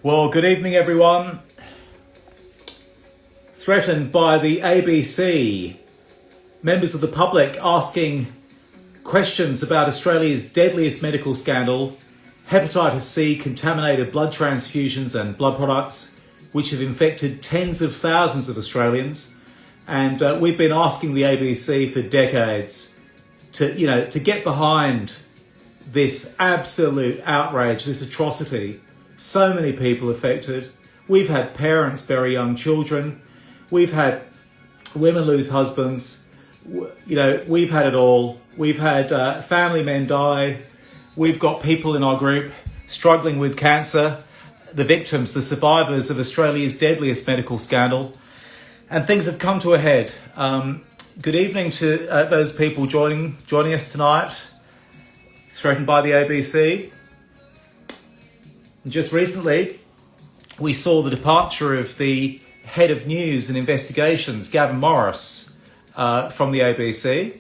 Well, good evening, everyone. Threatened by the ABC, members of the public asking questions about Australia's deadliest medical scandal, Hepatitis C contaminated blood transfusions and blood products, which have infected tens of thousands of Australians. And we've been asking the ABC for decades to get behind this absolute outrage, this atrocity. So many people affected. We've had parents bury young children. We've had women lose husbands. We've had it all. We've had family men die. We've got people in our group struggling with cancer, the victims, the survivors of Australia's deadliest medical scandal. And things have come to a head. Good evening to those people joining us tonight, threatened by the ABC. Just recently, we saw the departure of the head of news and investigations, Gavin Morris, from the ABC.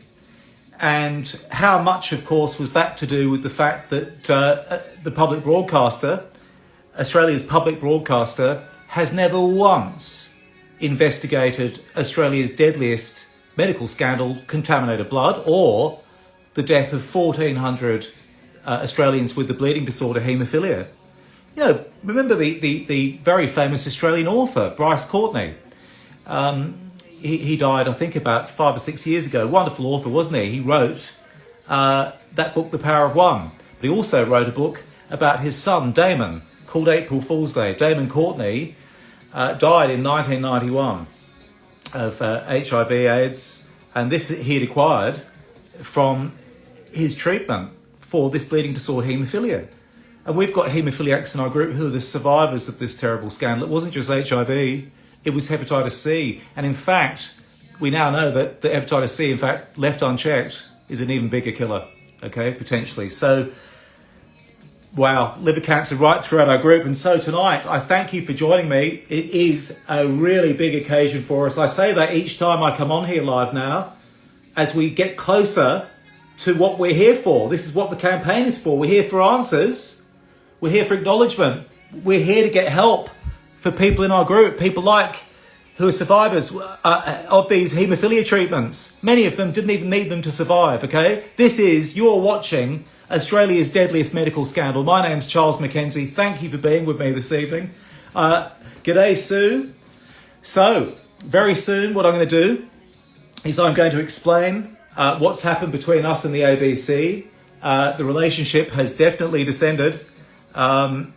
And how much, of course, was that to do with the fact that the public broadcaster, Australia's public broadcaster, has never once investigated Australia's deadliest medical scandal, contaminated blood, or the death of 1,400 Australians with the bleeding disorder haemophilia. Remember the very famous Australian author, Bryce Courtenay. He died, I think, about 5 or 6 years ago. Wonderful author, wasn't he? He wrote that book, The Power of One. But he also wrote a book about his son, Damon, called April Fool's Day. Damon Courtenay died in 1991 of HIV/AIDS, and this he had acquired from his treatment for this bleeding disorder haemophilia. And we've got haemophiliacs in our group who are the survivors of this terrible scandal. It wasn't just HIV, it was hepatitis C. And in fact, we now know that the hepatitis C, in fact, left unchecked, is an even bigger killer, okay, potentially. So, wow, liver cancer right throughout our group. And so tonight, I thank you for joining me. It is a really big occasion for us. I say that each time I come on here live now, as we get closer to what we're here for. This is what the campaign is for. We're here for answers. We're here for acknowledgement. We're here to get help for people in our group, people who are survivors of these haemophilia treatments. Many of them didn't even need them to survive, okay? You're watching Australia's deadliest medical scandal. My name's Charles Mackenzie. Thank you for being with me this evening. G'day, Sue. So, very soon what I'm going to do is I'm going to explain what's happened between us and the ABC. The relationship has definitely descended. G'day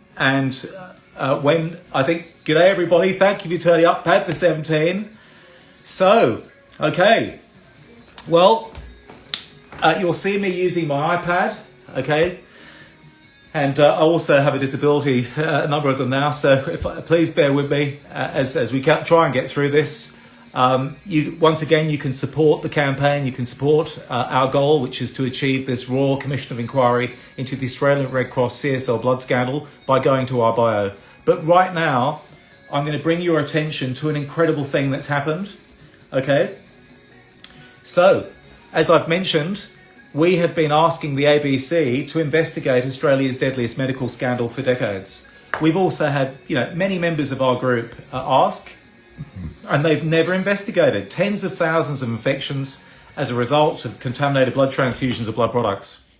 everybody, thank you for turning up, Pat the 17. So, okay, well, you'll see me using my iPad, okay, and I also have a disability, a number of them now, so please bear with me as we try and get through this. Once again, you can support the campaign, you can support our goal, which is to achieve this Royal Commission of Inquiry into the Australian Red Cross CSL blood scandal by going to our bio. But right now, I'm going to bring your attention to an incredible thing that's happened, okay? So, as I've mentioned, we have been asking the ABC to investigate Australia's deadliest medical scandal for decades. We've also had, many members of our group ask, and they've never investigated tens of thousands of infections as a result of contaminated blood transfusions of blood products.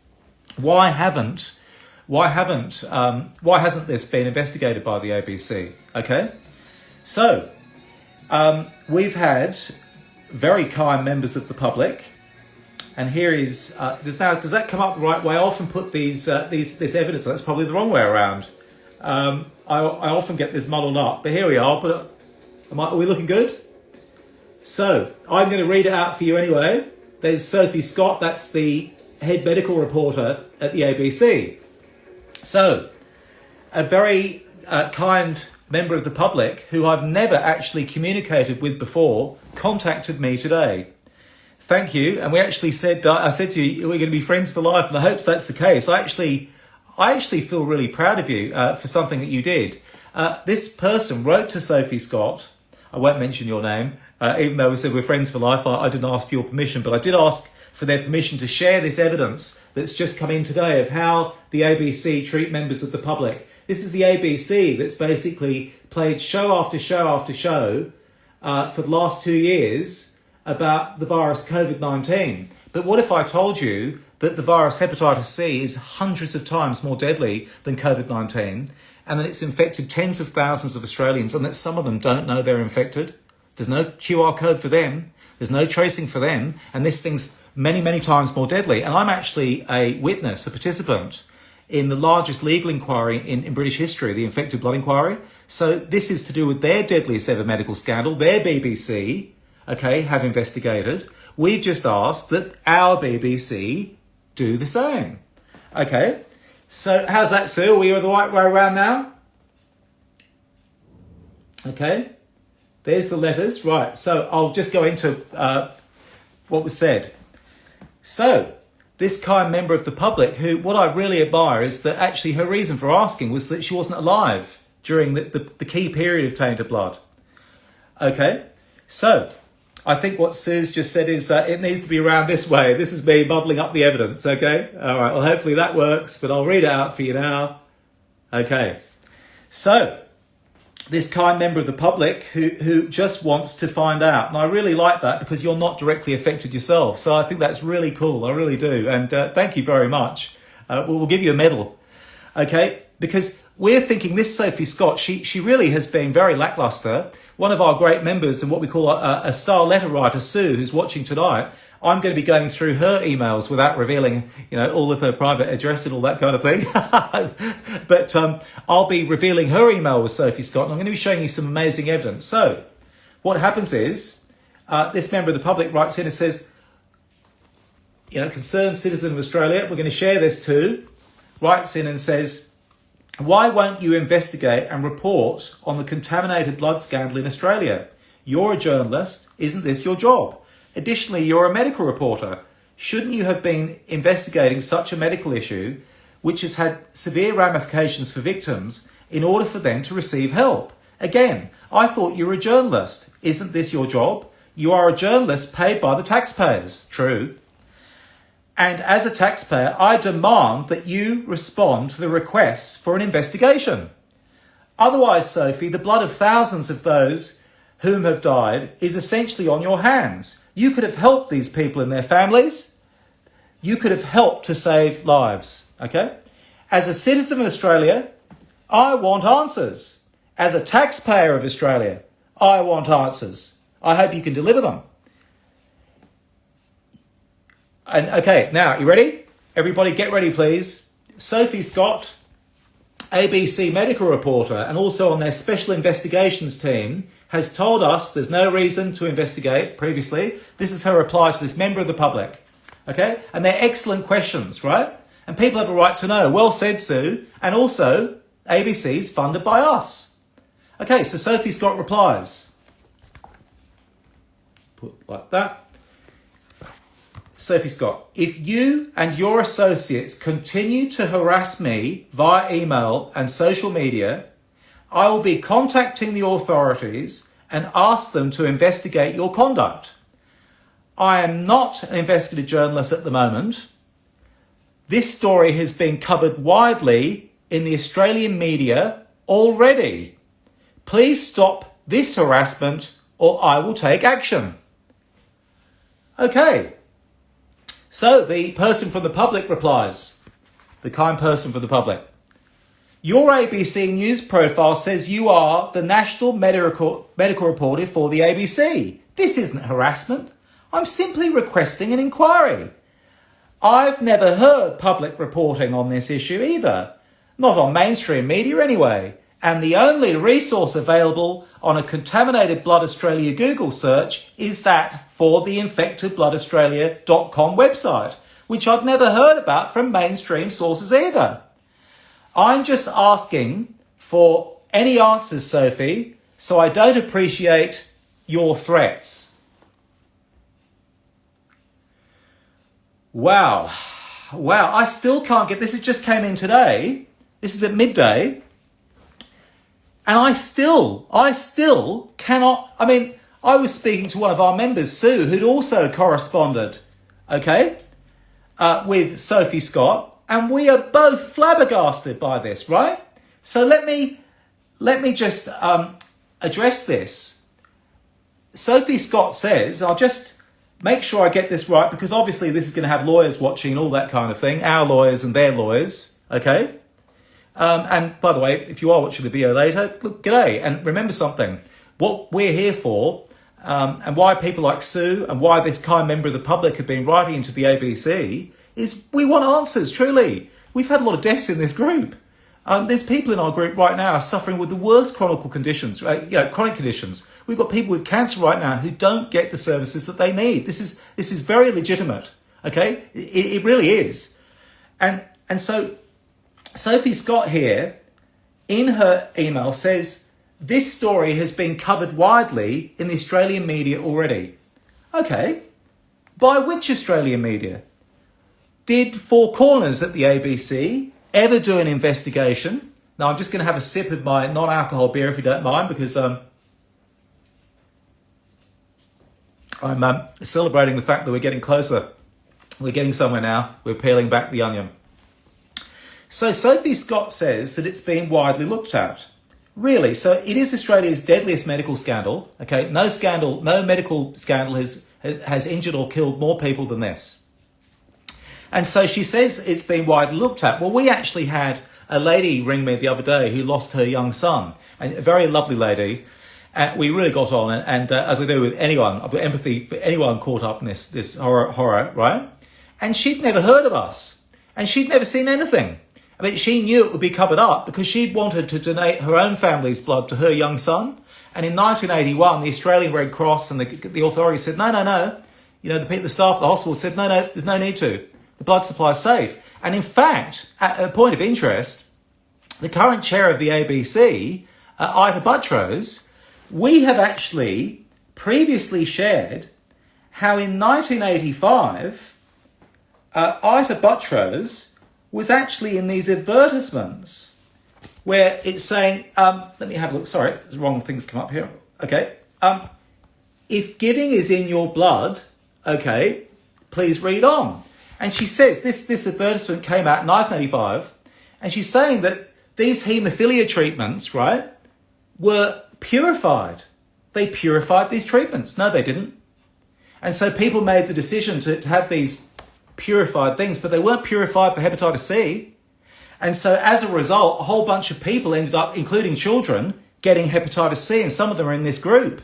Why hasn't this been investigated by the ABC? Okay, so we've had very kind members of the public, and here is does that come up the right way? I often put this evidence. That's probably the wrong way around. I often get this muddled up, but here we are. I'll put it. Are we looking good? So, I'm going to read it out for you anyway. There's Sophie Scott, that's the head medical reporter at the ABC. So, a very kind member of the public, who I've never actually communicated with before, contacted me today. Thank you. And I said to you, we're going to be friends for life, and I hope that's the case. I actually feel really proud of you for something that you did. This person wrote to Sophie Scott. I won't mention your name, even though we said we're friends for life. I didn't ask for your permission, but I did ask for their permission to share this evidence that's just come in today of how the ABC treat members of the public. This is the ABC that's basically played show after show after show for the last 2 years about the virus COVID-19. But what if I told you that the virus hepatitis C is hundreds of times more deadly than COVID-19, and that it's infected tens of thousands of Australians, and that some of them don't know they're infected? There's no QR code for them. There's no tracing for them. And this thing's many, many times more deadly. And I'm actually a witness, a participant in the largest legal inquiry in British history, the Infected Blood Inquiry. So this is to do with their deadliest ever medical scandal. Their BBC, okay, have investigated. We've just asked that our BBC do the same. Okay, so how's that, Sue? Are we the right way around now? Okay, there's the letters. Right, so I'll just go into what was said. So, this kind member of the public, who, what I really admire is that actually her reason for asking was that she wasn't alive during the key period of tainted blood. Okay, so I think what Sue's just said is it needs to be around this way. This is me muddling up the evidence, okay? All right, well, hopefully that works, but I'll read it out for you now. Okay, so this kind member of the public who just wants to find out. And I really like that because you're not directly affected yourself. So I think that's really cool. I really do. And thank you very much. We'll give you a medal. Okay, because we're thinking this Sophie Scott, she really has been very lackluster. One of our great members and what we call a star letter writer, Sue, who's watching tonight, I'm going to be going through her emails without revealing, all of her private address and all that kind of thing. But I'll be revealing her email with Sophie Scott, and I'm going to be showing you some amazing evidence. So what happens is this member of the public writes in and says, concerned citizen of Australia, we're going to share this too, writes in and says, why won't you investigate and report on the contaminated blood scandal in Australia? You're a journalist. Isn't this your job? Additionally, you're a medical reporter. Shouldn't you have been investigating such a medical issue, which has had severe ramifications for victims, in order for them to receive help? Again, I thought you were a journalist. Isn't this your job? You are a journalist paid by the taxpayers. True. And as a taxpayer, I demand that you respond to the requests for an investigation. Otherwise, Sophie, the blood of thousands of those whom have died is essentially on your hands. You could have helped these people and their families. You could have helped to save lives, okay? As a citizen of Australia, I want answers. As a taxpayer of Australia, I want answers. I hope you can deliver them. And okay, now, you ready? Everybody get ready, please. Sophie Scott, ABC medical reporter, and also on their special investigations team, has told us there's no reason to investigate previously. This is her reply to this member of the public. Okay? And they're excellent questions, right? And people have a right to know. Well said, Sue. And also, ABC's funded by us. Okay, so Sophie Scott replies. Put like that. Sophie Scott, if you and your associates continue to harass me via email and social media, I will be contacting the authorities and ask them to investigate your conduct. I am not an investigative journalist at the moment. This story has been covered widely in the Australian media already. Please stop this harassment or I will take action. Okay. So the person from the public replies, the kind person from the public. Your ABC News profile says you are the national medical reporter for the ABC. This isn't harassment. I'm simply requesting an inquiry. I've never heard public reporting on this issue either. Not on mainstream media anyway. And the only resource available on a Contaminated Blood Australia Google search is that for the infectedbloodaustralia.com website, which I've never heard about from mainstream sources either. I'm just asking for any answers, Sophie, so I don't appreciate your threats. Wow, I still can't get, this just came in today. This is at midday. And I still cannot, I was speaking to one of our members, Sue, who'd also corresponded, with Sophie Scott, and we are both flabbergasted by this, right? So let me just address this. Sophie Scott says, I'll just make sure I get this right, because obviously this is going to have lawyers watching and all that kind of thing, our lawyers and their lawyers, okay? And by the way, if you are watching the video later, look, g'day, and remember something. What we're here for, and why people like Sue and why this kind member of the public have been writing into the ABC, is we want answers, truly. We've had a lot of deaths in this group. There's people in our group right now suffering with the worst chronic conditions, chronic conditions. We've got people with cancer right now who don't get the services that they need. This is very legitimate, okay? It really is. And so Sophie Scott here, in her email, says, this story has been covered widely in the Australian media already. Okay, by which Australian media? Did Four Corners at the ABC ever do an investigation? Now, I'm just going to have a sip of my non-alcohol beer, if you don't mind, because I'm celebrating the fact that we're getting closer. We're getting somewhere now. We're peeling back the onion. So Sophie Scott says that it's been widely looked at. Really? So it is Australia's deadliest medical scandal. Okay, no medical scandal has injured or killed more people than this. And so she says it's been widely looked at. Well, we actually had a lady ring me the other day who lost her young son, and a very lovely lady. We really got on, and as I do with anyone, I've got empathy for anyone caught up in this horror, right? And she'd never heard of us, and she'd never seen anything. I mean, she knew it would be covered up because she'd wanted to donate her own family's blood to her young son. And in 1981, the Australian Red Cross and the authorities said, no. You know, the staff at the hospital said, no, there's no need to. The blood supply is safe. And in fact, at a point of interest, the current chair of the ABC, Ita Buttrose, we have actually previously shared how in 1985, Ita Buttrose was actually in these advertisements where it's saying, let me have a look, sorry, the wrong things come up here. Okay. If giving is in your blood, okay, please read on. And she says this advertisement came out in 1985, and she's saying that these haemophilia treatments, right, were purified. They purified these treatments. No, they didn't. And so people made the decision to have these purified things, but they weren't purified for hepatitis C. And so as a result, a whole bunch of people ended up, including children, getting hepatitis C, and some of them are in this group.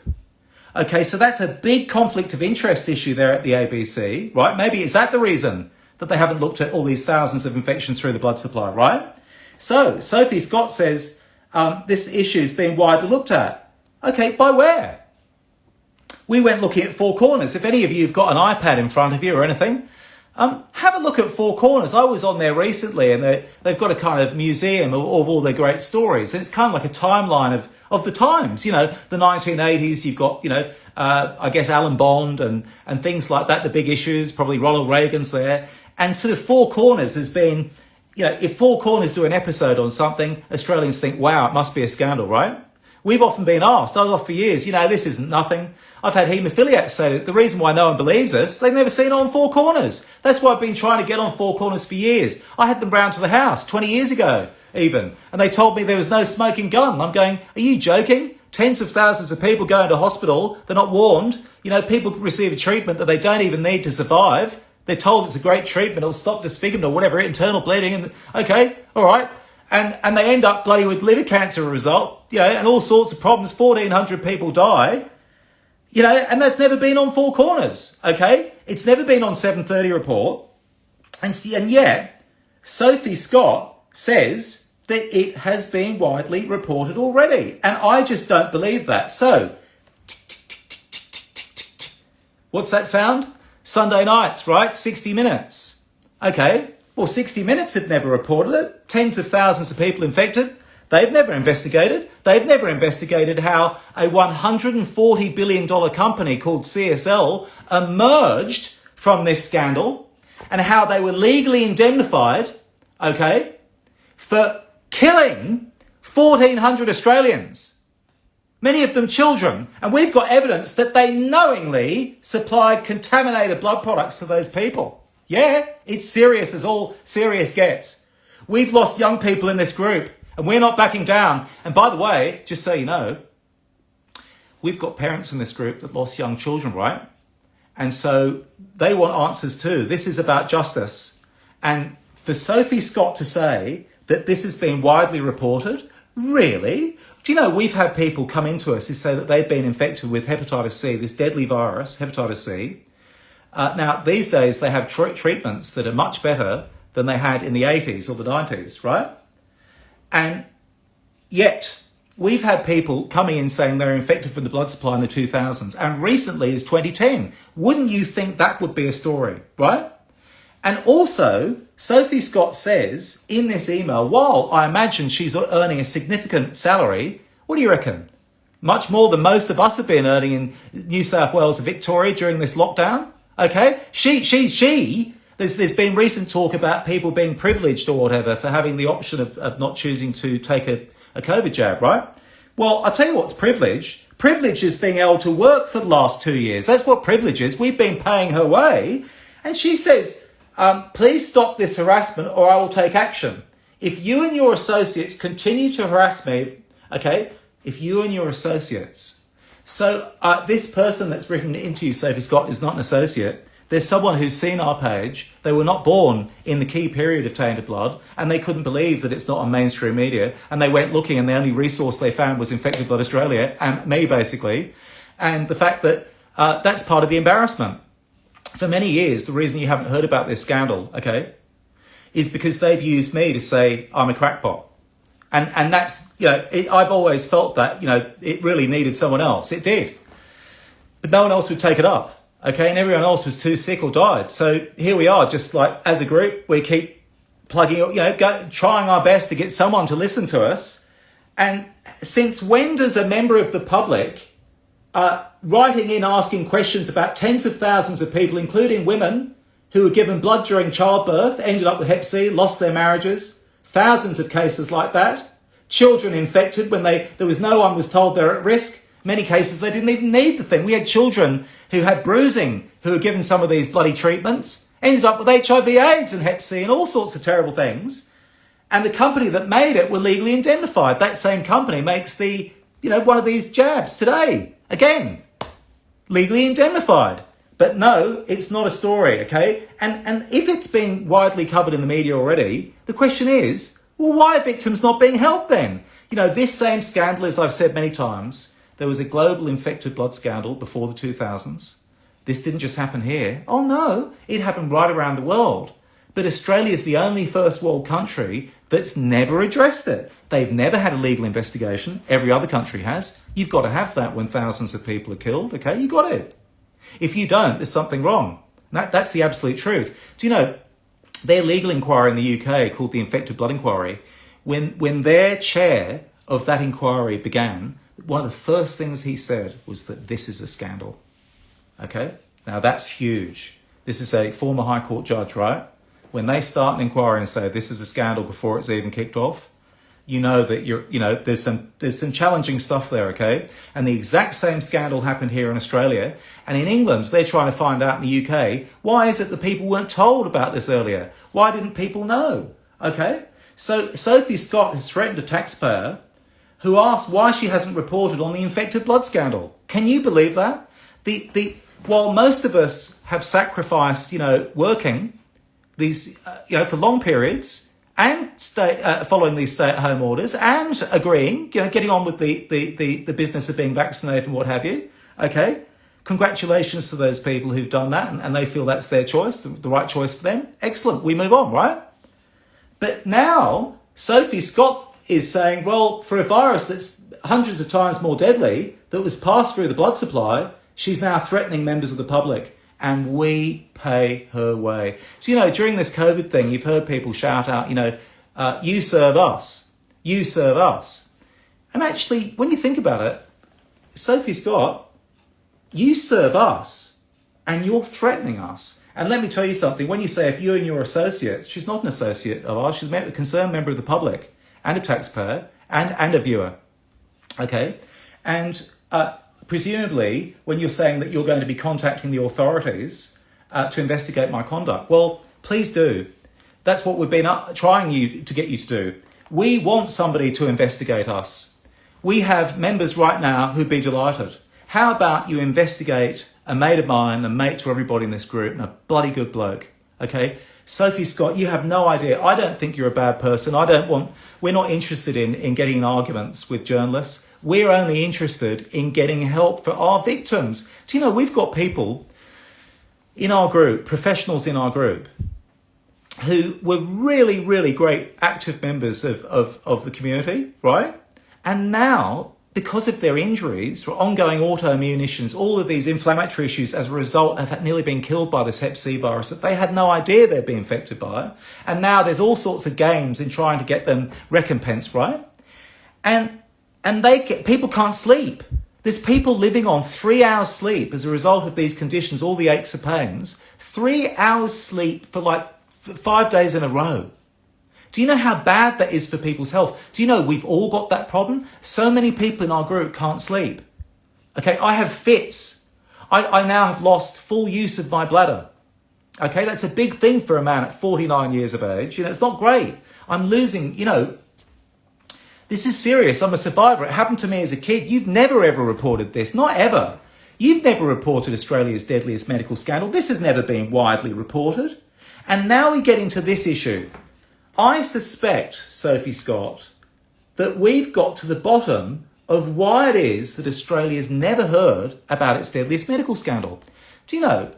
Okay, so that's a big conflict of interest issue there at the ABC, right? Maybe is that the reason that they haven't looked at all these thousands of infections through the blood supply, right? So Sophie Scott says this issue's been widely looked at. Okay, by where? We went looking at Four Corners. If any of you have got an iPad in front of you or anything, have a look at Four Corners. I was on there recently, and they've got a kind of museum of all their great stories. And it's kind of like a timeline of the times, you know, the 1980s, you've got, you know, I guess Alan Bond and things like that, the big issues, probably Ronald Reagan's there. And sort of Four Corners has been, you know, if Four Corners do an episode on something, Australians think, wow, it must be a scandal, right? We've often been asked, I was off for years, you know, this isn't nothing. I've had haemophiliacs say that the reason why no one believes us, they've never seen it on Four Corners. That's why I've been trying to get on Four Corners for years. I had them round to the house 20 years ago, even. And they told me there was no smoking gun. I'm going, are you joking? Tens of thousands of people go into hospital. They're not warned. You know, people receive a treatment that they don't even need to survive. They're told it's a great treatment. It'll stop disfigurement or whatever, internal bleeding. And okay, all right. And they end up bloody with liver cancer as a result, you know, and all sorts of problems. 1,400 people die. You know, and that's never been on Four Corners, okay? It's never been on 7:30 Report. And yet, Sophie Scott says that it has been widely reported already. And I just don't believe that. So, what's that sound? Sunday nights, right? 60 Minutes. Okay, well, 60 Minutes have never reported it. Tens of thousands of people infected. They've never investigated. They've never investigated how a $140 billion company called CSL emerged from this scandal and how they were legally indemnified, okay, for killing 1,400 Australians, many of them children. And we've got evidence that they knowingly supplied contaminated blood products to those people. Yeah, it's serious as all serious gets. We've lost young people in this group. And we're not backing down. And by the way, just so you know, we've got parents in this group that lost young children, right? And so they want answers too. This is about justice. And for Sophie Scott to say that this has been widely reported, really? Do you know, we've had people come into us who say that they've been infected with hepatitis C, this deadly virus, hepatitis C. Now, these days, they have treatments that are much better than they had in the 80s or the 90s, right? And yet, we've had people coming in saying they're infected from the blood supply in the 2000s, and recently is 2010. Wouldn't you think that would be a story, right? And also, Sophie Scott says in this email, while I imagine she's earning a significant salary, what do you reckon? Much more than most of us have been earning in New South Wales and Victoria during this lockdown. Okay? There's been recent talk about people being privileged or whatever for having the option of not choosing to take a COVID jab, right? Well, I'll tell you what's privilege. Privilege is being able to work for the last 2 years. That's what privilege is. We've been paying her way. And she says, please stop this harassment or I will take action. If you and your associates continue to harass me, okay, if you and your associates. So this person that's written into you, Sophie Scott, is not an associate. There's someone who's seen our page. They were not born in the key period of Tainted Blood, and they couldn't believe that it's not on mainstream media. And they went looking, and the only resource they found was Infected Blood Australia, and me, basically. And the fact that that's part of the embarrassment. For many years, the reason you haven't heard about this scandal, okay, is because they've used me to say I'm a crackpot. And that's, I've always felt that, it really needed someone else. It did. But no one else would take it up. Okay, and everyone else was too sick or died. So here we are, just like as a group, we keep plugging, trying our best to get someone to listen to us. And since when does a member of the public writing in asking questions about tens of thousands of people, including women who were given blood during childbirth, ended up with Hep C, lost their marriages, thousands of cases like that, children infected when there was no one was told they're at risk. Many cases, they didn't even need the thing. We had children who had bruising, who were given some of these bloody treatments, ended up with HIV, AIDS and Hep C and all sorts of terrible things. And the company that made it were legally indemnified. That same company makes one of these jabs today. Again, legally indemnified. But no, it's not a story, okay? And if it's been widely covered in the media already, the question is, well, why are victims not being helped then? This same scandal, as I've said many times, there was a global infected blood scandal before the 2000s. This didn't just happen here. Oh no, it happened right around the world. But Australia is the only first world country that's never addressed it. They've never had a legal investigation. Every other country has. You've got to have that when thousands of people are killed. Okay, you got it. If you don't, there's something wrong. That's the absolute truth. Do you know, their legal inquiry in the UK called the Infected Blood Inquiry, when their chair of that inquiry began, one of the first things he said was that this is a scandal. Okay? Now that's huge. This is a former High Court judge, right? When they start an inquiry and say this is a scandal before it's even kicked off, you know that there's some challenging stuff there, okay? And the exact same scandal happened here in Australia. And in England, they're trying to find out in the UK, why is it that people weren't told about this earlier? Why didn't people know? Okay? So Sophie Scott has threatened a taxpayer who asked why she hasn't reported on the infected blood scandal. Can you believe that? While most of us have sacrificed, working these, for long periods and following these stay-at-home orders and agreeing, getting on with the business of being vaccinated and what have you. Okay, congratulations to those people who've done that and they feel that's their choice, the right choice for them. Excellent. We move on, right? But now Sophie Scott is saying, well, for a virus that's hundreds of times more deadly, that was passed through the blood supply, she's now threatening members of the public, and we pay her way. So, during this COVID thing, you've heard people shout out, you serve us, you serve us. And actually, when you think about it, Sophie Scott, you serve us, and you're threatening us. And let me tell you something, when you say if you and your associates, she's not an associate of ours, she's a concerned member of the public, and a taxpayer, and a viewer, okay? And presumably, when you're saying that you're going to be contacting the authorities to investigate my conduct, well, please do. That's what we've been trying to get you to do. We want somebody to investigate us. We have members right now who'd be delighted. How about you investigate a mate of mine, a mate to everybody in this group, and a bloody good bloke, okay? Sophie Scott, you have no idea. I don't think you're a bad person. We're not interested in getting in arguments with journalists. We're only interested in getting help for our victims. Do you know, we've got people in our group, professionals in our group, who were really, really great active members of the community, right? And now, because of their injuries, or ongoing autoimmune issues, all of these inflammatory issues as a result of nearly being killed by this Hep C virus that they had no idea they'd be infected by. And now there's all sorts of games in trying to get them recompensed, right? And people can't sleep. There's people living on 3 hours sleep as a result of these conditions, all the aches and pains. 3 hours sleep for like 5 days in a row. Do you know how bad that is for people's health? Do you know we've all got that problem? So many people in our group can't sleep. Okay, I have fits. I now have lost full use of my bladder. Okay, that's a big thing for a man at 49 years of age. You know, it's not great. I'm losing, you know, this is serious. I'm a survivor. It happened to me as a kid. You've never ever reported this, not ever. You've never reported Australia's deadliest medical scandal. This has never been widely reported. And now we get into this issue. I suspect, Sophie Scott, that we've got to the bottom of why it is that Australia's never heard about its deadliest medical scandal. Do you know,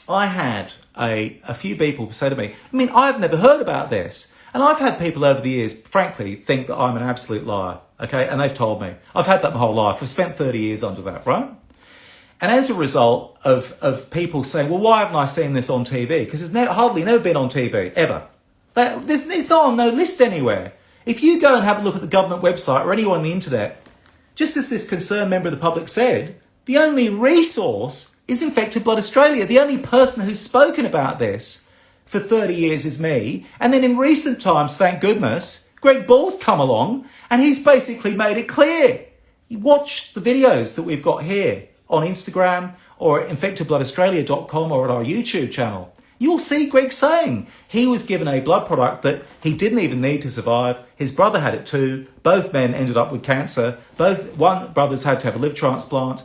I had a few people say to me, I mean, I've never heard about this. And I've had people over the years, frankly, think that I'm an absolute liar, okay? And they've told me. I've had that my whole life. I've spent 30 years under that, right? And as a result of people saying, well, why haven't I seen this on TV? Because it's hardly never been on TV, ever. It's not on no list anywhere. If you go and have a look at the government website or anywhere on the internet, just as this concerned member of the public said, the only resource is Infected Blood Australia. The only person who's spoken about this for 30 years is me. And then in recent times, thank goodness, Greg Ball's come along and he's basically made it clear. You watch the videos that we've got here on Instagram or at infectedbloodaustralia.com or at our YouTube channel. You'll see Greg saying he was given a blood product that he didn't even need to survive. His brother had it too. Both men ended up with cancer. One brother's had to have a liver transplant.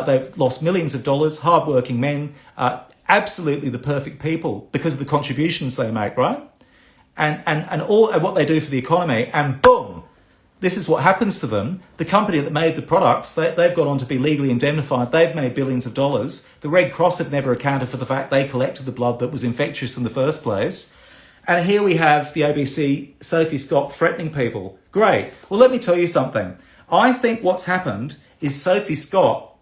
They've lost millions of dollars, hardworking men, absolutely the perfect people because of the contributions they make, right? And what they do for the economy. And boom, this is what happens to them. The company that made the products, they've gone on to be legally indemnified. They've made billions of dollars. The Red Cross have never accounted for the fact they collected the blood that was infectious in the first place. And here we have the ABC, Sophie Scott, threatening people. Great. Well, let me tell you something. I think what's happened is Sophie Scott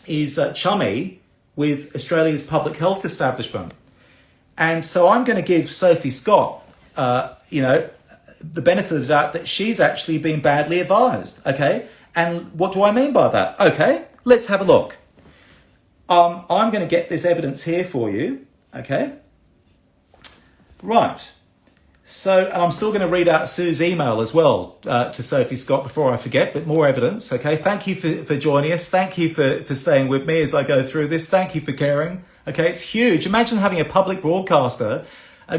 is chummy with Australia's public health establishment. And so I'm going to give Sophie Scott, the benefit of the doubt that she's actually been badly advised, okay? And what do I mean by that? Okay, let's have a look. I'm going to get this evidence here for you, okay? Right. So, and I'm still going to read out Sue's email as well to Sophie Scott before I forget, but more evidence, okay? Thank you for joining us. Thank you for staying with me as I go through this. Thank you for caring, okay? It's huge. Imagine having a public broadcaster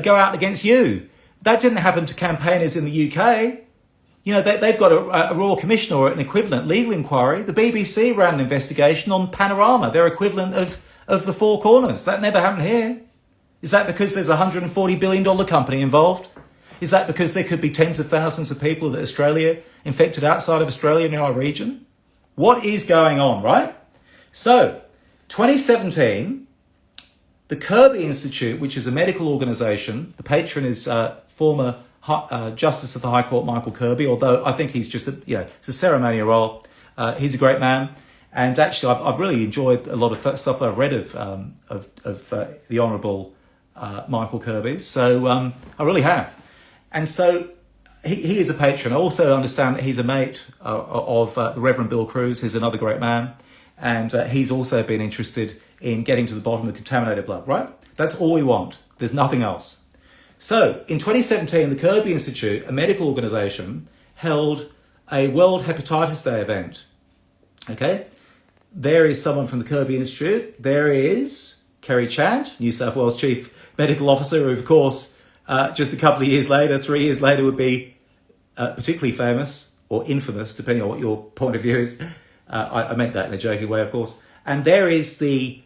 go out against you. That didn't happen to campaigners in the UK. You know, they've got a Royal Commission or an equivalent legal inquiry. The BBC ran an investigation on Panorama, their equivalent of the Four Corners. That never happened here. Is that because there's a $140 billion company involved? Is that because there could be tens of thousands of people that Australia infected outside of Australia in our region? What is going on, right? So, 2017, the Kirby Institute, which is a medical organisation, the patron is former Justice of the High Court, Michael Kirby, although I think he's just, it's a ceremonial role. He's a great man. And actually, I've really enjoyed a lot of stuff that I've read of the Honourable Michael Kirby. So I really have. And so he is a patron. I also understand that he's a mate of the Reverend Bill Cruz, who's another great man. And he's also been interested in getting to the bottom of contaminated blood, right? That's all we want. There's nothing else. So in 2017, the Kirby Institute, a medical organisation, held a World Hepatitis Day event. Okay? There is someone from the Kirby Institute. There is Kerry Chant, New South Wales Chief Medical Officer, who, of course, just a couple of years later, 3 years later, would be particularly famous or infamous, depending on what your point of view is. I meant that in a joking way, of course. And there is the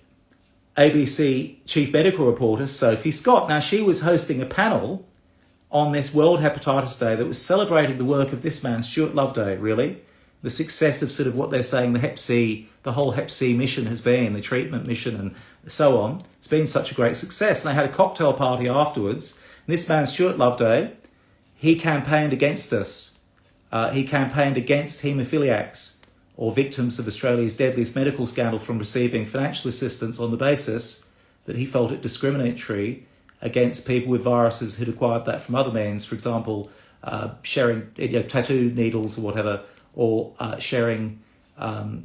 ABC chief medical reporter, Sophie Scott. Now, she was hosting a panel on this World Hepatitis Day that was celebrating the work of this man, Stuart Loveday, really. The success of sort of what they're saying the whole Hep C mission has been, the treatment mission and so on. It's been such a great success. And they had a cocktail party afterwards. And this man, Stuart Loveday, he campaigned against us. He campaigned against haemophiliacs, or victims of Australia's deadliest medical scandal, from receiving financial assistance on the basis that he felt it discriminatory against people with viruses who'd acquired that from other means, for example, sharing tattoo needles or whatever, or sharing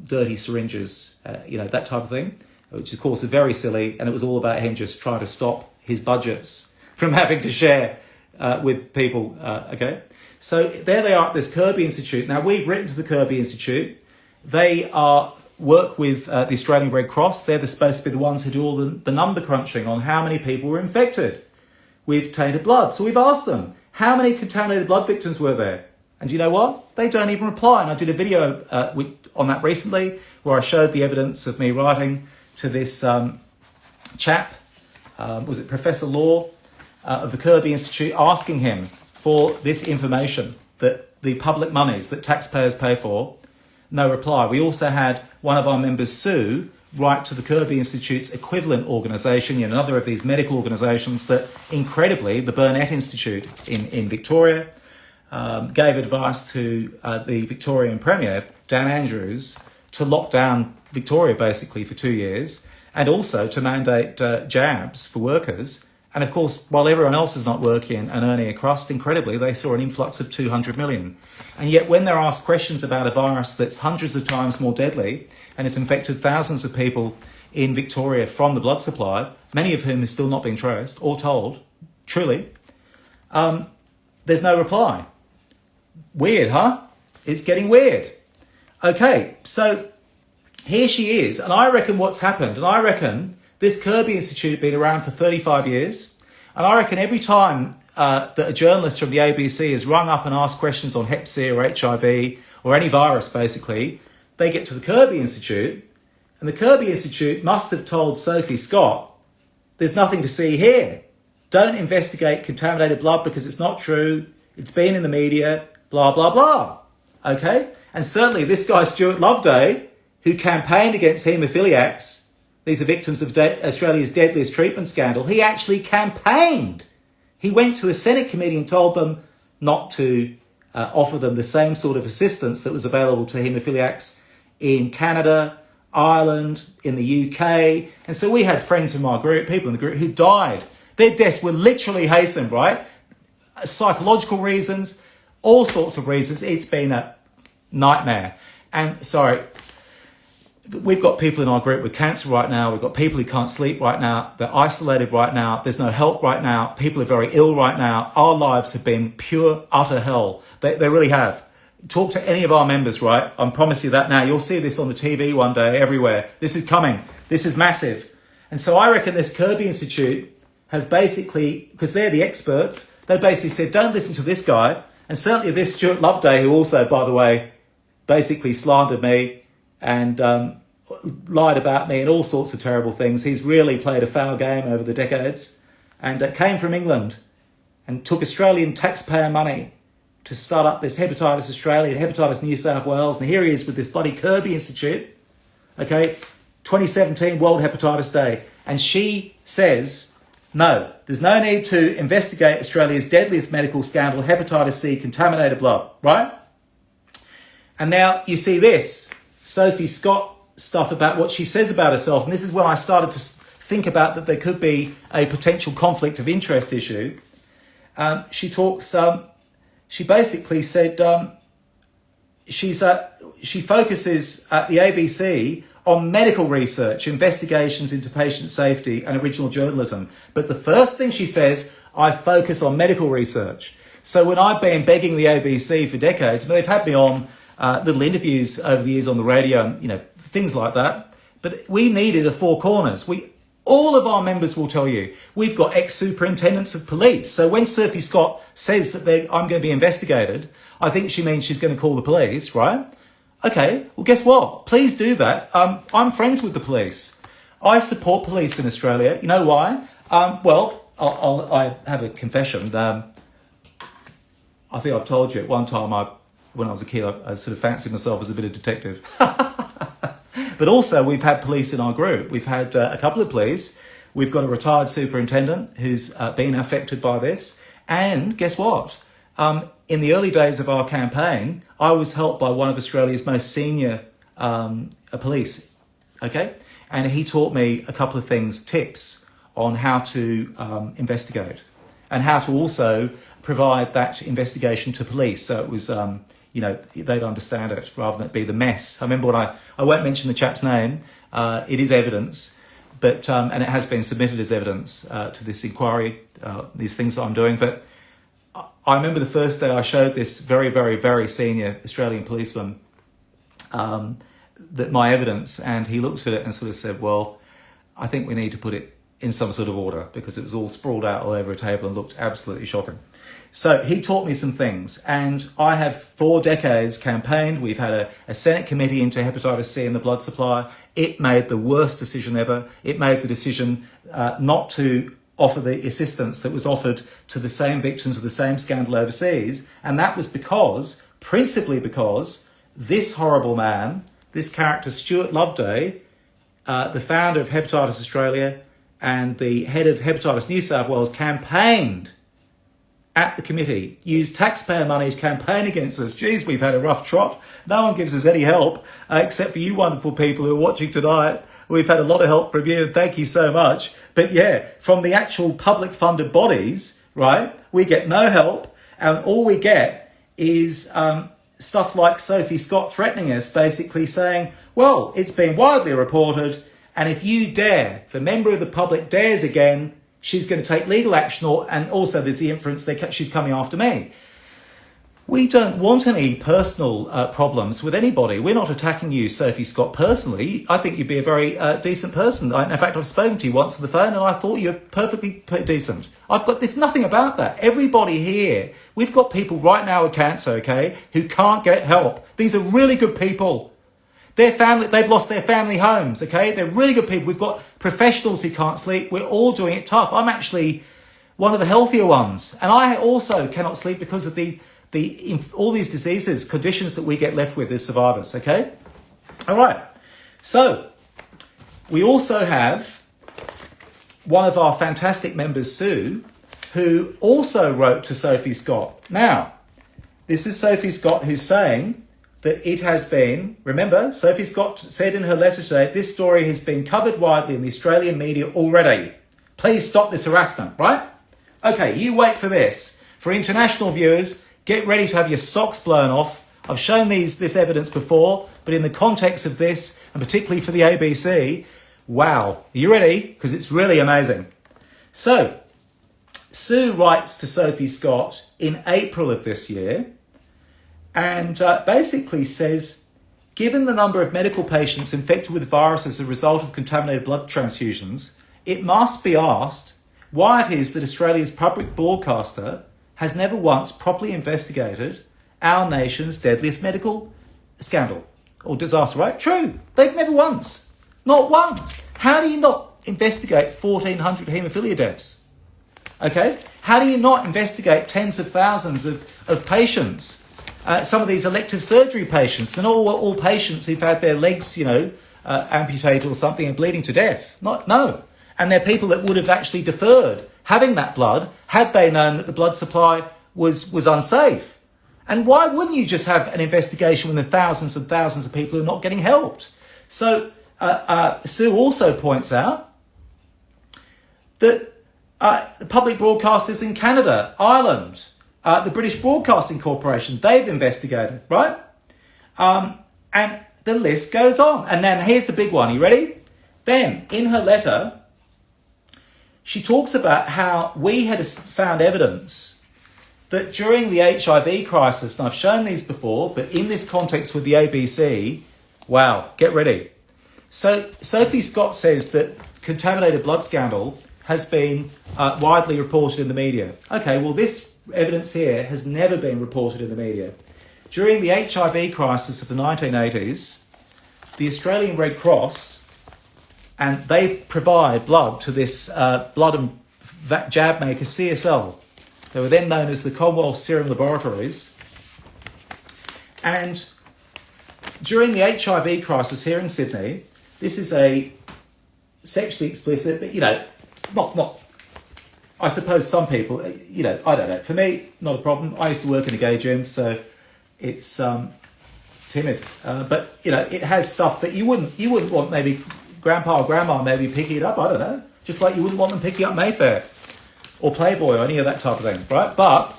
dirty syringes, that type of thing, which of course is very silly, and it was all about him just trying to stop his budgets from having to share with people, okay? So there they are at this Kirby Institute. Now, we've written to the Kirby Institute. They work with the Australian Red Cross. They're supposed to be the ones who do all the number crunching on how many people were infected with tainted blood. So we've asked them, how many contaminated blood victims were there? And you know what? They don't even reply. And I did a video on that recently where I showed the evidence of me writing to this chap, was it Professor Law of the Kirby Institute, asking him for this information, that the public monies that taxpayers pay for. No reply. We also had one of our members, Sue, write to the Kirby Institute's equivalent organisation, another of these medical organisations that, incredibly, the Burnett Institute in Victoria, gave advice to the Victorian Premier, Dan Andrews, to lock down Victoria basically for 2 years, and also to mandate jabs for workers. And of course, while everyone else is not working and earning a crust, incredibly, they saw an influx of 200 million. And yet when they're asked questions about a virus that's hundreds of times more deadly and has infected thousands of people in Victoria from the blood supply, many of whom have still not been traced or told, truly, there's no reply. Weird, huh? It's getting weird. Okay, so here she is, and I reckon what's happened, and I reckon this Kirby Institute has been around for 35 years, and I reckon every time that a journalist from the ABC is rung up and asked questions on Hep C or HIV or any virus, basically, they get to the Kirby Institute, and the Kirby Institute must have told Sophie Scott, there's nothing to see here. Don't investigate contaminated blood because it's not true. It's been in the media, blah, blah, blah. Okay? And certainly this guy, Stuart Loveday, who campaigned against haemophiliacs, these are victims of Australia's deadliest treatment scandal, he actually campaigned. He went to a Senate committee and told them not to offer them the same sort of assistance that was available to haemophiliacs in Canada, Ireland, in the UK. And so we had friends from our group, people in the group, who died. Their deaths were literally hastened, right? Psychological reasons, all sorts of reasons. It's been a nightmare. And sorry, we've got people in our group with cancer right now. We've got people who can't sleep right now. They're isolated right now. There's no help right now. People are very ill right now. Our lives have been pure, utter hell. They really have. Talk to any of our members, right? I promise you that now. You'll see this on the TV one day everywhere. This is coming. This is massive. And so I reckon this Kirby Institute have basically, because they're the experts, they basically said, don't listen to this guy. And certainly this Stuart Loveday, who also, by the way, basically slandered me and lied about me and all sorts of terrible things. He's really played a foul game over the decades and came from England and took Australian taxpayer money to start up this Hepatitis Australia, Hepatitis New South Wales. And here he is with this bloody Kirby Institute. Okay, 2017 World Hepatitis Day. And she says, no, there's no need to investigate Australia's deadliest medical scandal, Hepatitis C, contaminated blood, right? And now you see this, Sophie Scott stuff about what she says about herself. And this is when I started to think about that there could be a potential conflict of interest issue. She talks, she basically said she focuses at the ABC on medical research, investigations into patient safety and original journalism. But the first thing she says, I focus on medical research. So when I've been begging the ABC for decades, they've had me on little interviews over the years on the radio and, things like that. But we needed a four corners. All of our members will tell you. We've got ex-superintendents of police. So when Sophie Scott says that I'm going to be investigated, I think she means she's going to call the police, right? Okay, well, guess what? Please do that. I'm friends with the police. I support police in Australia. You know why? I have a confession. I think I've told you at one time, when I was a kid, I sort of fancied myself as a bit of detective. But also, we've had police in our group. We've had a couple of police. We've got a retired superintendent who's been affected by this. And guess what? In the early days of our campaign, I was helped by one of Australia's most senior police. Okay? And he taught me a couple of things, tips on how to investigate and how to also provide that investigation to police. So it was, they'd understand it rather than it be the mess. I remember when I won't mention the chap's name, it is evidence, but, and it has been submitted as evidence to this inquiry, these things that I'm doing. But I remember the first day I showed this very, very, very senior Australian policeman that my evidence, and he looked at it and sort of said, well, I think we need to put it in some sort of order because it was all sprawled out all over a table and looked absolutely shocking. So he taught me some things, and I have 4 decades campaigned. We've had a Senate committee into hepatitis C in the blood supply. It made the worst decision ever. It made the decision not to offer the assistance that was offered to the same victims of the same scandal overseas. And that was principally because this horrible man, this character, Stuart Loveday, the founder of Hepatitis Australia and the head of Hepatitis New South Wales, campaigned at the committee, used taxpayer money to campaign against us. Geez, we've had a rough trot. No one gives us any help, except for you wonderful people who are watching tonight. We've had a lot of help from you, and thank you so much. But yeah, from the actual public funded bodies, right, we get no help, and all we get is stuff like Sophie Scott threatening us, basically saying, well, it's been widely reported, and if you dare, if a member of the public dares again, she's going to take legal action, and also there's the inference that she's coming after me. We don't want any personal problems with anybody. We're not attacking you, Sophie Scott, personally. I think you'd be a very decent person. In fact, I've spoken to you once on the phone and I thought you were perfectly decent. There's nothing about that. Everybody here, we've got people right now with cancer, okay, who can't get help. These are really good people. They've lost their family homes, okay? They're really good people. We've got professionals who can't sleep. We're all doing it tough. I'm actually one of the healthier ones. And I also cannot sleep because of all these diseases, conditions that we get left with as survivors, okay? All right. So we also have one of our fantastic members, Sue, who also wrote to Sophie Scott. Now, this is Sophie Scott who's saying that it has been, remember, Sophie Scott said in her letter today, this story has been covered widely in the Australian media already. Please stop this harassment, right? Okay, you wait for this. For international viewers, get ready to have your socks blown off. I've shown this evidence before, but in the context of this, and particularly for the ABC, wow. Are you ready? Because it's really amazing. So, Sue writes to Sophie Scott in April of this year, and basically says, given the number of medical patients infected with virus as a result of contaminated blood transfusions, it must be asked why it is that Australia's public broadcaster has never once properly investigated our nation's deadliest medical scandal or disaster, right? True. They've never once. Not once. How do you not investigate 1,400 haemophilia deaths? Okay? How do you not investigate tens of thousands of patients? Some of these elective surgery patients, they're not all patients who've had their legs, amputated or something and bleeding to death. No. And they're people that would have actually deferred having that blood had they known that the blood supply was unsafe. And why wouldn't you just have an investigation when there are thousands and thousands of people who are not getting helped? So Sue also points out that the public broadcasters in Canada, Ireland, the British Broadcasting Corporation, they've investigated, right? And the list goes on. And then here's the big one. Are you ready? Then, in her letter, she talks about how we had found evidence that during the HIV crisis, and I've shown these before, but in this context with the ABC, wow, get ready. So Sophie Scott says that contaminated blood scandal has been widely reported in the media. Okay, well, this evidence here has never been reported in the media. During the HIV crisis of the 1980s, the Australian Red Cross, and they provide blood to this blood and jab maker CSL. They were then known as the Commonwealth Serum Laboratories. And during the HIV crisis here in Sydney, this is a sexually explicit, but, not, I suppose some people, I don't know. For me, not a problem. I used to work in a gay gym, so it's timid. But, it has stuff that you wouldn't want maybe grandpa or grandma maybe picking it up, I don't know. Just like you wouldn't want them picking up Mayfair or Playboy or any of that type of thing, right? But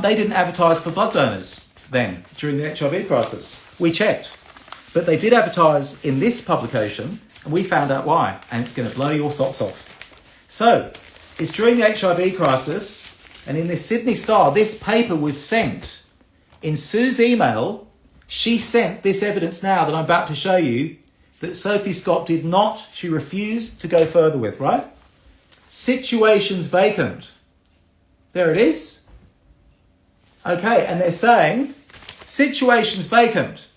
they didn't advertise for blood donors then, during the HIV crisis. We checked. But they did advertise in this publication, and we found out why, and it's going to blow your socks off. So, it's during the HIV crisis, and in the Sydney Star, this paper was sent. In Sue's email, she sent this evidence now that I'm about to show you that Sophie Scott she refused to go further with, right? Situations vacant. There it is. Okay, and they're saying, situations vacant.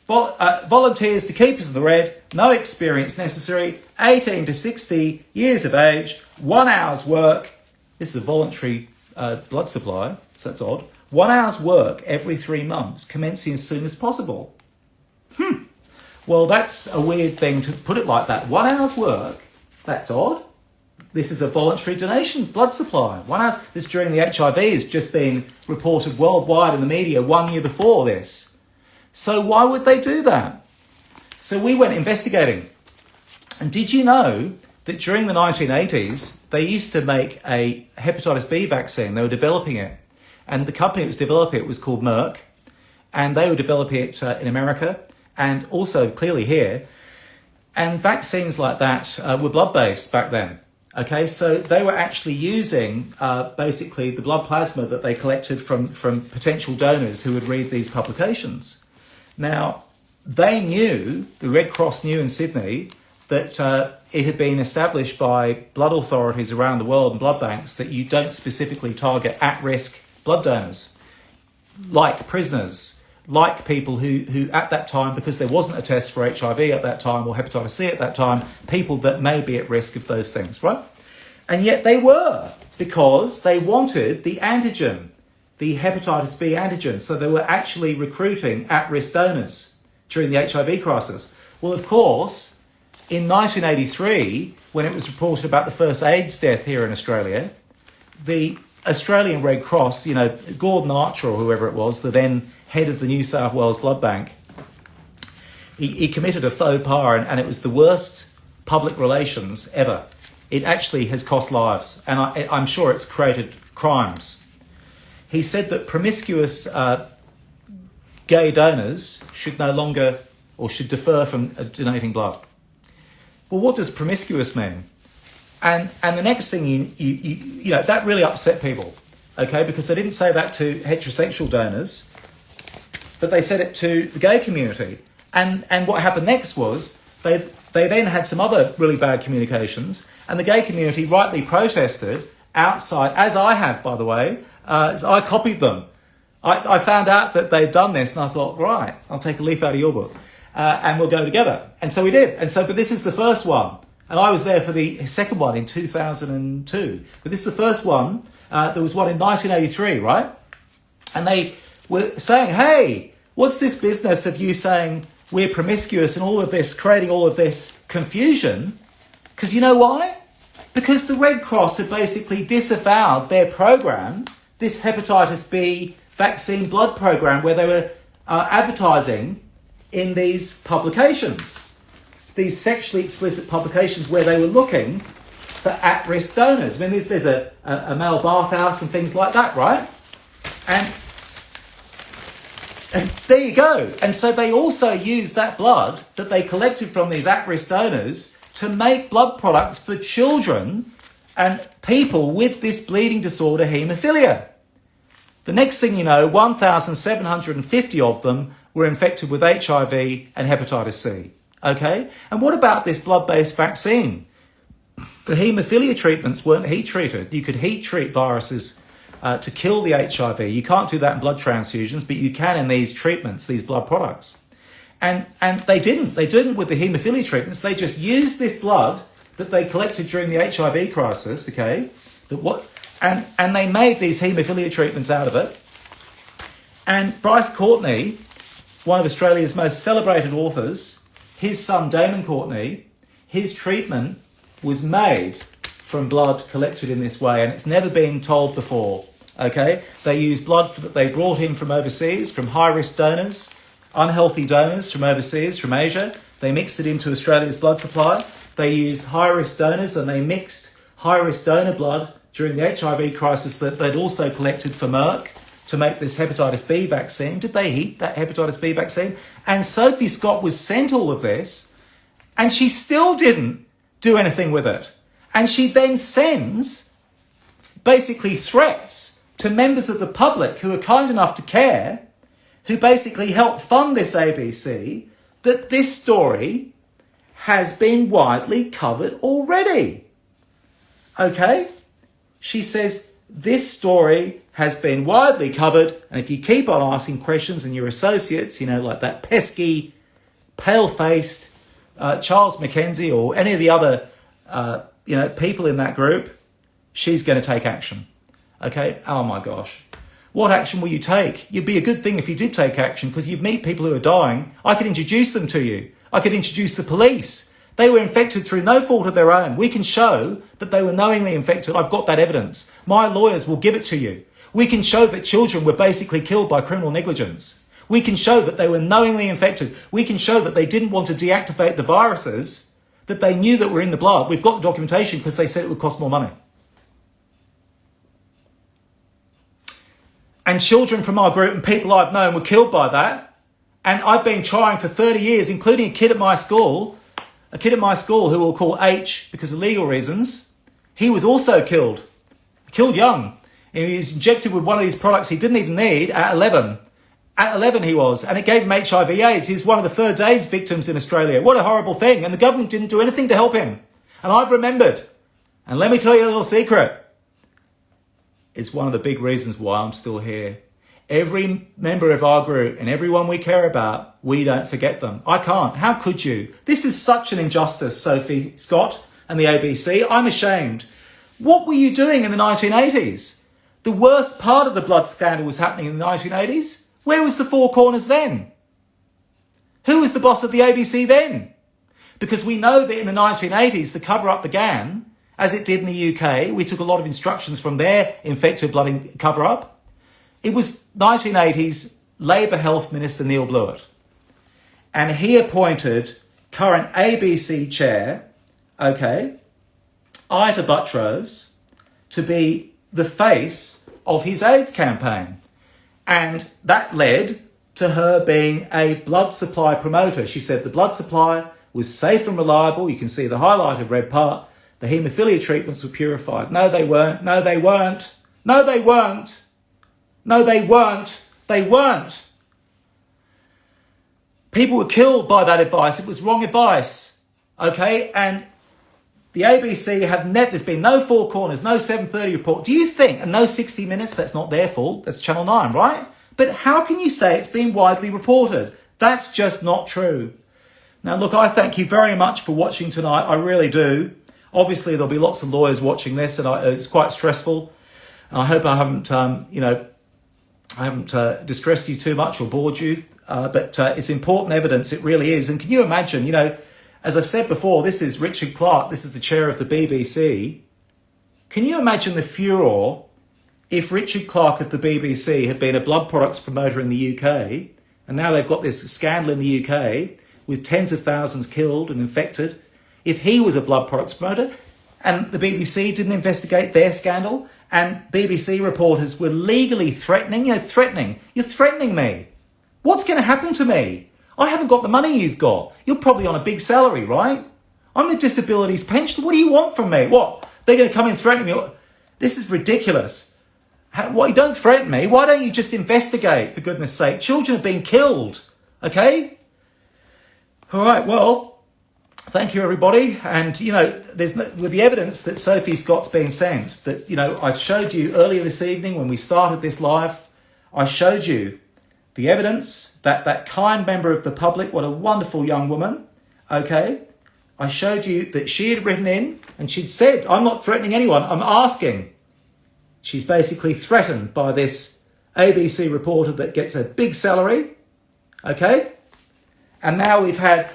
Volunteers to Keepers of the Red, no experience necessary, 18 to 60 years of age, 1 hour's work. This is a voluntary blood supply, so that's odd. 1 hour's work every 3 months, commencing as soon as possible. Well, that's a weird thing to put it like that. 1 hour's work, that's odd. This is a voluntary donation blood supply. 1 hour. This during the HIV has just been reported worldwide in the media 1 year before this. So why would they do that? So we went investigating. And did you know that during the 1980s, they used to make a hepatitis B vaccine? They were developing it. And the company that was developing it was called Merck. And they were developing it in America and also clearly here. And vaccines like that were blood-based back then. Okay, so they were actually using basically the blood plasma that they collected from potential donors who would read these publications. Now, they knew, the Red Cross knew in Sydney, that it had been established by blood authorities around the world and blood banks that you don't specifically target at-risk blood donors, like prisoners, like people who at that time, because there wasn't a test for HIV at that time or hepatitis C at that time, people that may be at risk of those things, right? And yet they were, because they wanted the antigen, the hepatitis B antigen. So they were actually recruiting at-risk donors during the HIV crisis. Well, of course, in 1983, when it was reported about the first AIDS death here in Australia, the Australian Red Cross, Gordon Archer or whoever it was, the then head of the New South Wales Blood Bank, he committed a faux pas and it was the worst public relations ever. It actually has cost lives and I'm sure it's created crimes. He said that promiscuous gay donors should no longer or should defer from donating blood. Well, what does promiscuous mean? And the next thing, you know, that really upset people, okay? Because they didn't say that to heterosexual donors, but they said it to the gay community. And what happened next was they then had some other really bad communications, and the gay community rightly protested outside, as I have, by the way. I copied them. I found out that they'd done this, and I thought, right, I'll take a leaf out of your book, and we'll go together. And so we did. But this is the first one. And I was there for the second one in 2002. But this is the first one. There was one in 1983, right? And they were saying, hey, what's this business of you saying we're promiscuous and all of this, creating all of this confusion? Because you know why? Because the Red Cross had basically disavowed their program, this hepatitis B vaccine blood program, where they were advertising in these publications. These sexually explicit publications where they were looking for at-risk donors. I mean, there's a male bathhouse and things like that, right? And there you go. And so they also used that blood that they collected from these at-risk donors to make blood products for children and people with this bleeding disorder, haemophilia. The next thing you know, 1,750 of them were infected with HIV and hepatitis C. Okay? And what about this blood-based vaccine? The haemophilia treatments weren't heat treated. You could heat treat viruses to kill the HIV. You can't do that in blood transfusions, but you can in these treatments, these blood products. And they didn't. They didn't with the haemophilia treatments. They just used this blood that they collected during the HIV crisis, okay? And they made these haemophilia treatments out of it. And Bryce Courtney, one of Australia's most celebrated authors, his son Damon Courtney, his treatment was made from blood collected in this way, and it's never been told before, okay? They used blood that they brought in from overseas, from high-risk donors, unhealthy donors from overseas, from Asia. They mixed it into Australia's blood supply. They used high-risk donors, and they mixed high-risk donor blood during the HIV crisis that they'd also collected for Merck to make this hepatitis B vaccine. Did they heat that hepatitis B vaccine? And Sophie Scott was sent all of this, and she still didn't do anything with it. And she then sends basically threats to members of the public who are kind enough to care, who basically help fund this ABC, that this story has been widely covered already. Okay? She says, this story has been widely covered, and if you keep on asking questions and your associates, like that pesky, pale-faced Charles McKenzie or any of the other, people in that group, she's going to take action. Okay? Oh my gosh. What action will you take? It'd be a good thing if you did take action, because you'd meet people who are dying. I could introduce them to you. I could introduce the police. They were infected through no fault of their own. We can show that they were knowingly infected. I've got that evidence. My lawyers will give it to you. We can show that children were basically killed by criminal negligence. We can show that they were knowingly infected. We can show that they didn't want to deactivate the viruses, that they knew that were in the blood. We've got the documentation because they said it would cost more money. And children from our group and people I've known were killed by that. And I've been trying for 30 years, including a kid at my school who we'll call H because of legal reasons. He was also killed young. He was injected with one of these products he didn't even need at 11. At 11 he was, and it gave him HIV AIDS. He's one of the third AIDS victims in Australia. What a horrible thing. And the government didn't do anything to help him. And I've remembered. And let me tell you a little secret. It's one of the big reasons why I'm still here. Every member of our group and everyone we care about, we don't forget them. I can't. How could you? This is such an injustice, Sophie Scott and the ABC. I'm ashamed. What were you doing in the 1980s? The worst part of the blood scandal was happening in the 1980s. Where was the Four Corners then? Who was the boss of the ABC then? Because we know that in the 1980s, the cover-up began, as it did in the UK. We took a lot of instructions from their infected blood cover-up. It was 1980s Labour Health Minister Neil Blewett. And he appointed current ABC chair, Ita Buttrose, to be the face of his AIDS campaign. And that led to her being a blood supply promoter. She said the blood supply was safe and reliable. You can see the highlighted red part. The haemophilia treatments were purified. No, they weren't. No, they weren't. No, they weren't. No, they weren't. They weren't. People were killed by that advice. It was wrong advice. Okay? And the ABC there's been no Four Corners, no 7:30 report. Do you think, and no 60 Minutes, that's not their fault, that's Channel 9, right? But how can you say it's been widely reported? That's just not true. Now, look, I thank you very much for watching tonight. I really do. Obviously, there'll be lots of lawyers watching this, and it's quite stressful. I hope I haven't distressed you too much or bored you, but it's important evidence. It really is. And can you imagine, as I've said before, this is Richard Clarke. This is the chair of the BBC. Can you imagine the furor if Richard Clarke of the BBC had been a blood products promoter in the UK, and now they've got this scandal in the UK with tens of thousands killed and infected? If he was a blood products promoter and the BBC didn't investigate their scandal and BBC reporters were legally threatening, you're threatening me. What's going to happen to me? I haven't got the money you've got. You're probably on a big salary, right? I'm a disabilities pensioner. What do you want from me? What? They're going to come and threaten me? This is ridiculous. Why don't threaten me? Why don't you just investigate, for goodness sake? Children have been killed, okay? All right, well, thank you, everybody. And, you know, with the evidence that Sophie Scott's been sent, that, you know, I showed you earlier this evening when we started this live, I showed you the evidence that that kind member of the public, what a wonderful young woman, okay? I showed you that she had written in and she'd said, I'm not threatening anyone, I'm asking. She's basically threatened by this ABC reporter that gets a big salary, okay? And now we've had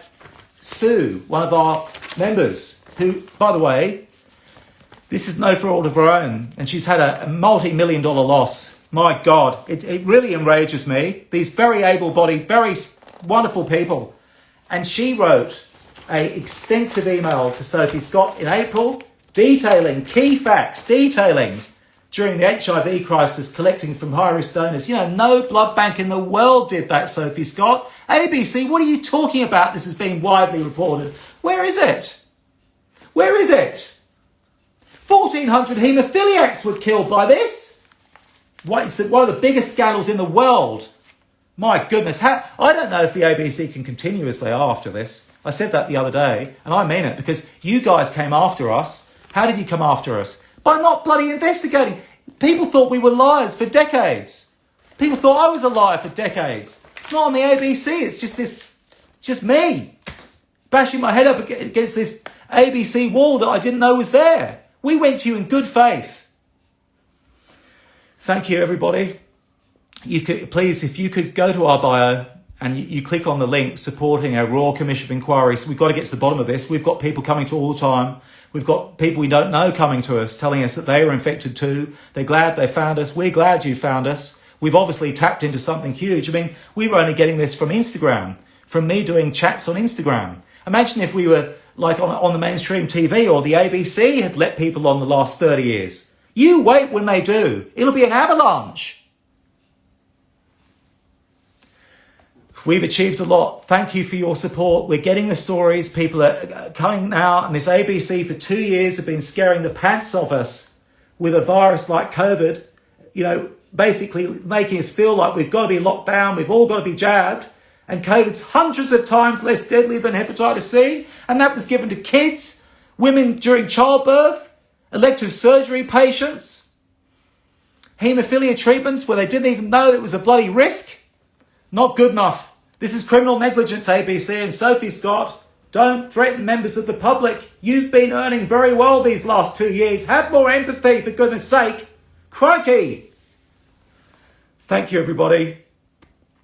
Sue, one of our members, who, by the way, this is no fault of her own, and she's had a multi-million-dollar loss. My God, it really enrages me. These very able-bodied, very wonderful people. And she wrote an extensive email to Sophie Scott in April, detailing key facts, detailing during the HIV crisis, collecting from high-risk donors. You know, no blood bank in the world did that, Sophie Scott. ABC, what are you talking about? This has been widely reported. Where is it? Where is it? 1,400 haemophiliacs were killed by this. It's one of the biggest scandals in the world. My goodness, I don't know if the ABC can continue as they are after this. I said that the other day, and I mean it, because you guys came after us. How did you come after us? By not bloody investigating. People thought we were liars for decades. People thought I was a liar for decades. It's not on the ABC, it's just me bashing my head up against this ABC wall that I didn't know was there. We went to you in good faith. Thank you, everybody. You could please, if you could go to our bio and you click on the link supporting our Royal Commission of Inquiry. So we've got to get to the bottom of this. We've got people coming to all the time. We've got people we don't know coming to us, telling us that they were infected too. They're glad they found us. We're glad you found us. We've obviously tapped into something huge. I mean, we were only getting this from Instagram, from me doing chats on Instagram. Imagine if we were like on the mainstream TV or the ABC had let people on the last 30 years. You wait when they do. It'll be an avalanche. We've achieved a lot. Thank you for your support. We're getting the stories. People are coming now. And this ABC for 2 years have been scaring the pants off us with a virus like COVID. You know, basically making us feel like we've got to be locked down. We've all got to be jabbed. And COVID's hundreds of times less deadly than hepatitis C. And that was given to kids, women during childbirth, elective surgery patients, haemophilia treatments where they didn't even know it was a bloody risk. Not good enough. This is criminal negligence, ABC, and Sophie Scott. Don't threaten members of the public. You've been earning very well these last 2 years. Have more empathy, for goodness sake. Crikey. Thank you, everybody.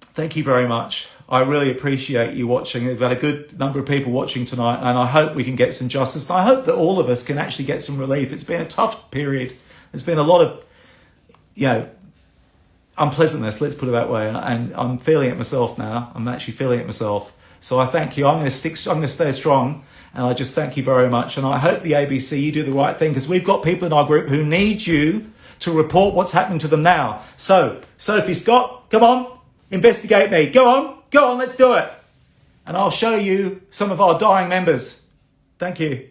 Thank you very much. I really appreciate you watching. We've had a good number of people watching tonight, and I hope we can get some justice. And I hope that all of us can actually get some relief. It's been a tough period. There's been a lot of, you know, unpleasantness, let's put it that way. And I'm feeling it myself now. I'm actually feeling it myself. So I thank you. I'm going to stay strong. And I just thank you very much. And I hope the ABC, you do the right thing, because we've got people in our group who need you to report what's happening to them now. So, Sophie Scott, come on, investigate me. Go on, let's do it. And I'll show you some of our dying members. Thank you.